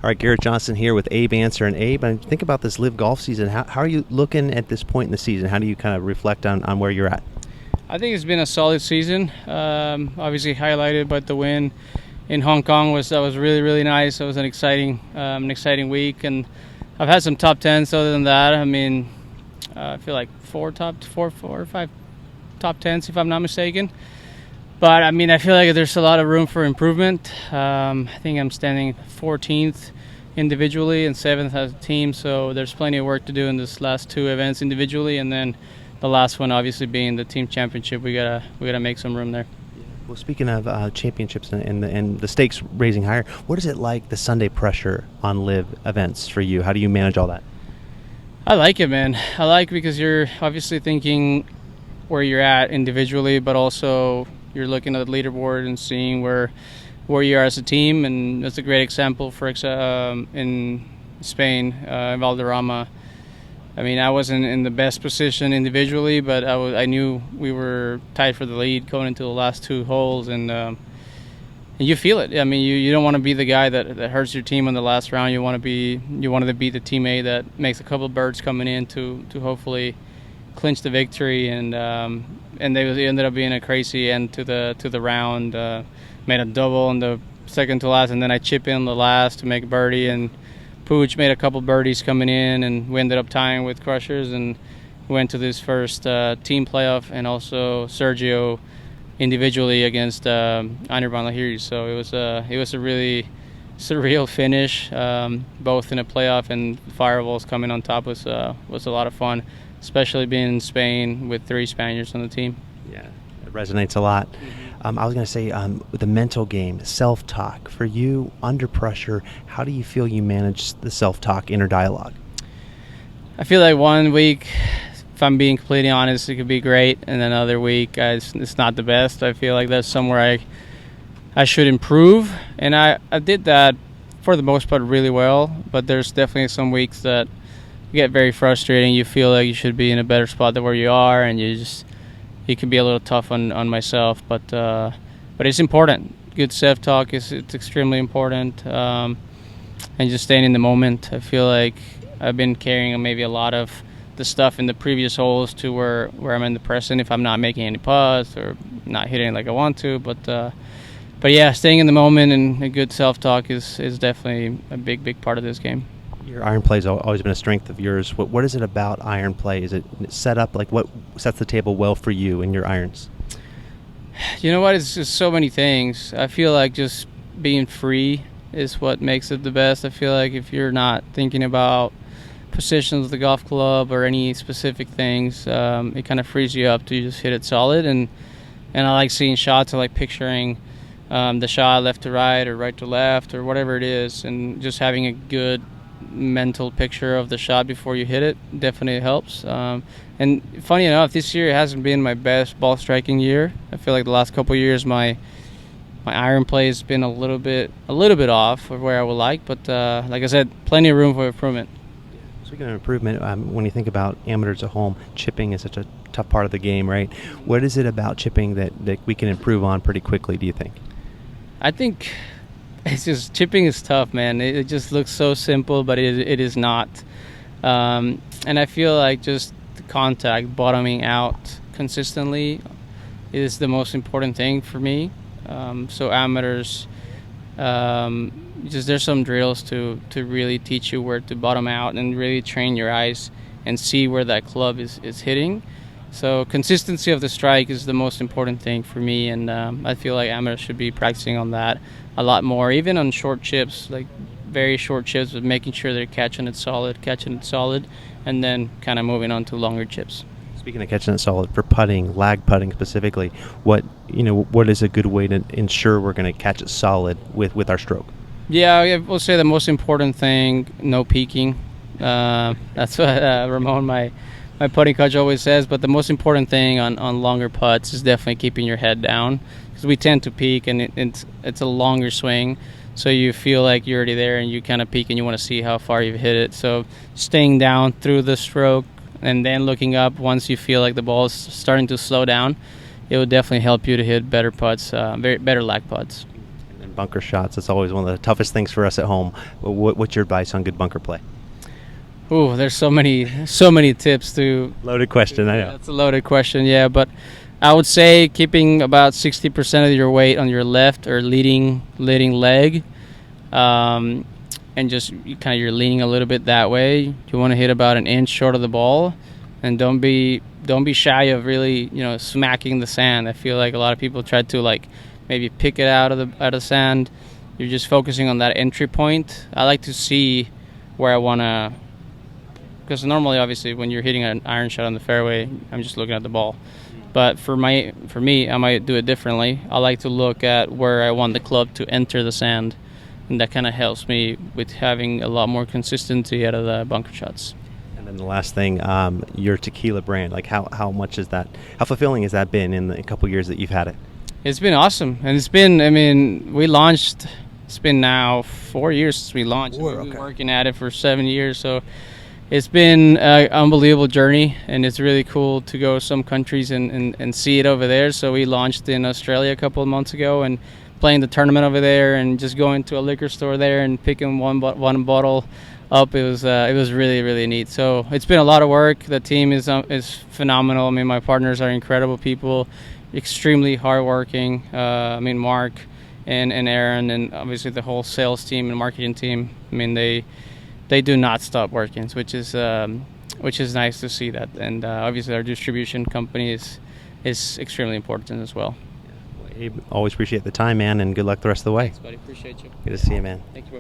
All right, Garrett Johnson here with Abe Ancer. And Abe, and think about this LIV golf season. How are you looking at this point in the season? How do you kind of reflect on where you're at? I think it's been a solid season. Obviously highlighted by the win in Hong Kong. That was really, really nice. It was an exciting week, and I've had some top tens. Other than that, I mean, I feel like four or five top tens, if I'm not mistaken. But I mean, I feel like there's a lot of room for improvement. I think I'm standing 14th individually and 7th as a team, so there's plenty of work to do in this last two events individually, and then the last one obviously being the team championship. We gotta make some room there. Well, speaking of championships and the stakes raising higher, what is it like, the Sunday pressure on LIV events for you? How do you manage all that? I like it, man. I like because you're obviously thinking where you're at individually, but also you're looking at the leaderboard and seeing where you are as a team, and that's a great example. In Spain, in Valderrama, I mean, I wasn't in the best position individually, but I knew we were tied for the lead going into the last two holes, and you feel it. I mean, you don't want to be the guy that hurts your team in the last round. You wanted to be the teammate that makes a couple of birds coming in to hopefully clinch the victory, and they ended up being a crazy end to the round. Made a double in the second to last, and then I chip in the last to make a birdie, and Pooch made a couple birdies coming in, and we ended up tying with Crushers and went to this first team playoff, and also Sergio individually against Anirban Lahiri. So it was a really surreal finish, both in a playoff and fireballs coming on top was a lot of fun, especially being in Spain with 3 Spaniards on the team. Yeah, it resonates a lot. I was going to say, with the mental game, self-talk. For you, under pressure, how do you feel you manage the self-talk, inner dialogue? I feel like one week, if I'm being completely honest, it could be great, and then another week, it's not the best. I feel like that's somewhere I should improve, and I did that for the most part really well, but there's definitely some weeks that get very frustrating. You feel like you should be in a better spot than where you are, and you can be a little tough on myself, but it's important. Good self-talk it's extremely important, and just staying in the moment. I feel like I've been carrying maybe a lot of the stuff in the previous holes to where I'm in the present if I'm not making any putts or not hitting like I want to, but yeah, staying in the moment and a good self-talk is definitely a big part of this game. Your iron play has always been a strength of yours. What is it about iron play? Is it set up, like what sets the table well for you in your irons? You know what? It's just so many things. I feel like just being free is what makes it the best. I feel like if you're not thinking about positions of the golf club or any specific things, it kind of frees you up to just hit it solid. And I like seeing shots. I like picturing the shot left to right or right to left or whatever it is, and just having a good mental picture of the shot before you hit it definitely helps. And funny enough, this year hasn't been my best ball striking year. I feel like the last couple of years my iron play has been a little bit off of where I would like, but like I said, plenty of room for improvement. Speaking of improvement, when you think about amateurs at home, chipping is such a tough part of the game, right? What is it about chipping that we can improve on pretty quickly, do you think? I think it's just, chipping is tough, man. It just looks so simple, but it is not. And I feel like just the contact, bottoming out consistently is the most important thing for me. So amateurs, just there's some drills to really teach you where to bottom out and really train your eyes and see where that club is hitting. So consistency of the strike is the most important thing for me, and I feel like amateurs should be practicing on that a lot more, even on short chips, like very short chips, but making sure they're catching it solid, and then kind of moving on to longer chips. Speaking of catching it solid, for putting, lag putting specifically, what is a good way to ensure we're going to catch it solid with our stroke? Yeah, I will say the most important thing, no peeking. That's what Ramon, my putting coach, always says, but the most important thing on longer putts is definitely keeping your head down, because we tend to peek, and it's a longer swing, so you feel like you're already there and you kind of peek and you want to see how far you've hit it. So staying down through the stroke and then looking up once you feel like the ball is starting to slow down, it will definitely help you to hit better putts, better lag putts. And bunker shots, it's always one of the toughest things for us at home. What's your advice on good bunker play? Ooh, there's so many tips to. Loaded question, I know. That's a loaded question, yeah. But I would say keeping about 60% of your weight on your left or leading leg, and just kind of you're leaning a little bit that way. You want to hit about an inch short of the ball, and don't be shy of really smacking the sand. I feel like a lot of people try to like maybe pick it out of the sand. You're just focusing on that entry point. I like to see where I want to, because normally obviously when you're hitting an iron shot on the fairway, I'm just looking at the ball. But for me, I might do it differently. I like to look at where I want the club to enter the sand, and that kind of helps me with having a lot more consistency out of the bunker shots. And then the last thing, your tequila brand, like how much is that? How fulfilling has that been in the couple years that you've had it? It's been awesome, and it's been. I mean, we launched. It's been now 4 years since we launched. We've been working at it for 7 years, so. It's been an unbelievable journey, and it's really cool to go some countries and see it over there. So we launched in Australia a couple of months ago and playing the tournament over there, and just going to a liquor store there and picking one bottle up. It was really, really neat. So it's been a lot of work. The team is phenomenal. I mean, my partners are incredible people, extremely hardworking. I mean, Mark and Aaron, and obviously the whole sales team and marketing team. I mean, they do not stop working, which is nice to see that. And obviously our distribution company is extremely important as well. Abe, always appreciate the time, man, and good luck the rest of the way. Thanks, buddy. Appreciate you. Good to see you, man. Thank you, bro.